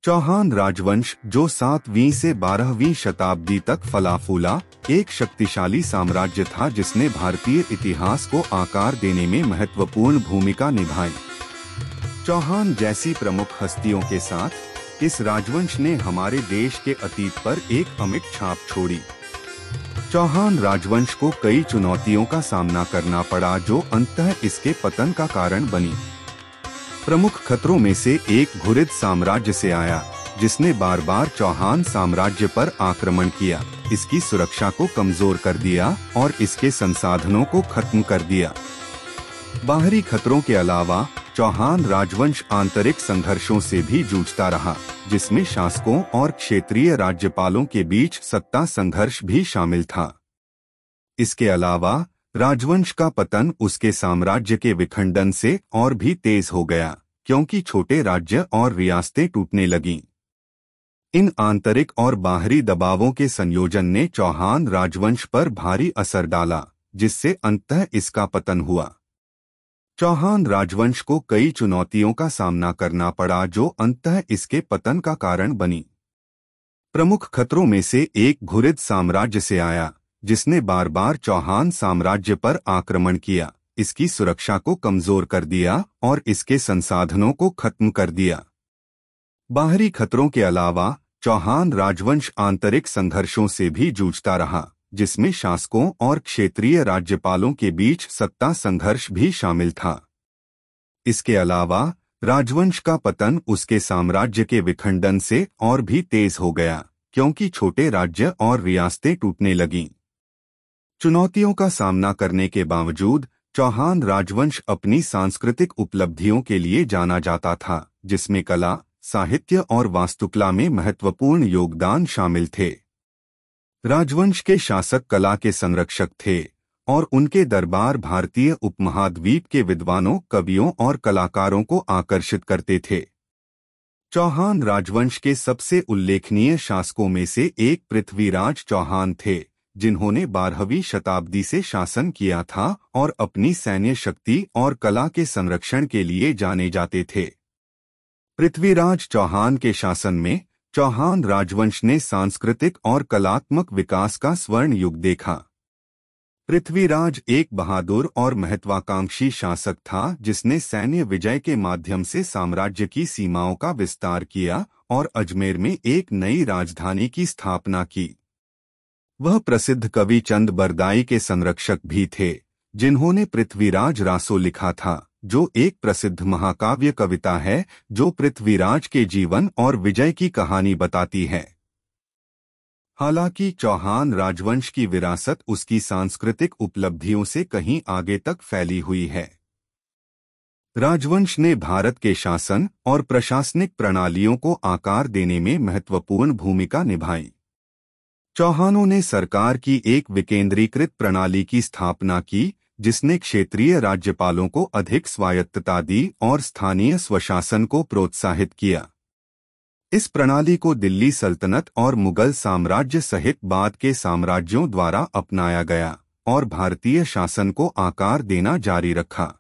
चौहान राजवंश, जो 7वीं से 12वीं शताब्दी तक फला फूला, एक शक्तिशाली साम्राज्य था जिसने भारतीय इतिहास को आकार देने में महत्वपूर्ण भूमिका निभाई। चौहान जैसी प्रमुख हस्तियों के साथ इस राजवंश ने हमारे देश के अतीत पर एक अमिट छाप छोड़ी। चौहान राजवंश को कई चुनौतियों का सामना करना पड़ा जो अंततः इसके पतन का कारण बनी। प्रमुख खतरों में से एक घुरिद साम्राज्य से आया, जिसने बार बार चौहान साम्राज्य पर आक्रमण किया, इसकी सुरक्षा को कमजोर कर दिया और इसके संसाधनों को खत्म कर दिया। बाहरी खतरों के अलावा चौहान राजवंश आंतरिक संघर्षों से भी जूझता रहा, जिसमें शासकों और क्षेत्रीय राज्यपालों के बीच सत्ता संघर्ष भी शामिल था। इसके अलावा राजवंश का पतन उसके साम्राज्य के विखंडन से और भी तेज हो गया, क्योंकि छोटे राज्य और रियासतें टूटने लगीं। इन आंतरिक और बाहरी दबावों के संयोजन ने चौहान राजवंश पर भारी असर डाला, जिससे अंततः इसका पतन हुआ। चौहान राजवंश को कई चुनौतियों का सामना करना पड़ा जो अंततः इसके पतन का कारण बनी। प्रमुख खतरों में से एक घुरिद साम्राज्य से आया, जिसने बार बार चौहान साम्राज्य पर आक्रमण किया, इसकी सुरक्षा को कमजोर कर दिया और इसके संसाधनों को खत्म कर दिया। बाहरी खतरों के अलावा चौहान राजवंश आंतरिक संघर्षों से भी जूझता रहा, जिसमें शासकों और क्षेत्रीय राज्यपालों के बीच सत्ता संघर्ष भी शामिल था। इसके अलावा राजवंश का पतन उसके साम्राज्य के विखंडन से और भी तेज हो गया, क्योंकि छोटे राज्य और रियासतें टूटने लगीं। चुनौतियों का सामना करने के बावजूद चौहान राजवंश अपनी सांस्कृतिक उपलब्धियों के लिए जाना जाता था, जिसमें कला, साहित्य और वास्तुकला में महत्वपूर्ण योगदान शामिल थे। राजवंश के शासक कला के संरक्षक थे और उनके दरबार भारतीय उपमहाद्वीप के विद्वानों, कवियों और कलाकारों को आकर्षित करते थे। चौहान राजवंश के सबसे उल्लेखनीय शासकों में से एक पृथ्वीराज चौहान थे, जिन्होंने 12वीं शताब्दी से शासन किया था और अपनी सैन्य शक्ति और कला के संरक्षण के लिए जाने जाते थे। पृथ्वीराज चौहान के शासन में चौहान राजवंश ने सांस्कृतिक और कलात्मक विकास का स्वर्ण युग देखा। पृथ्वीराज एक बहादुर और महत्वाकांक्षी शासक था, जिसने सैन्य विजय के माध्यम से साम्राज्य की सीमाओं का विस्तार किया और अजमेर में एक नई राजधानी की स्थापना की। वह प्रसिद्ध कवि चंद बरदाई के संरक्षक भी थे, जिन्होंने पृथ्वीराज रासो लिखा था, जो एक प्रसिद्ध महाकाव्य कविता है जो पृथ्वीराज के जीवन और विजय की कहानी बताती है। हालांकि चौहान राजवंश की विरासत उसकी सांस्कृतिक उपलब्धियों से कहीं आगे तक फैली हुई है। राजवंश ने भारत के शासन और प्रशासनिक प्रणालियों को आकार देने में महत्वपूर्ण भूमिका निभाई। चौहानों ने सरकार की एक विकेंद्रीकृत प्रणाली की स्थापना की, जिसने क्षेत्रीय राज्यपालों को अधिक स्वायत्तता दी और स्थानीय स्वशासन को प्रोत्साहित किया। इस प्रणाली को दिल्ली सल्तनत और मुगल साम्राज्य सहित बाद के साम्राज्यों द्वारा अपनाया गया और भारतीय शासन को आकार देना जारी रखा।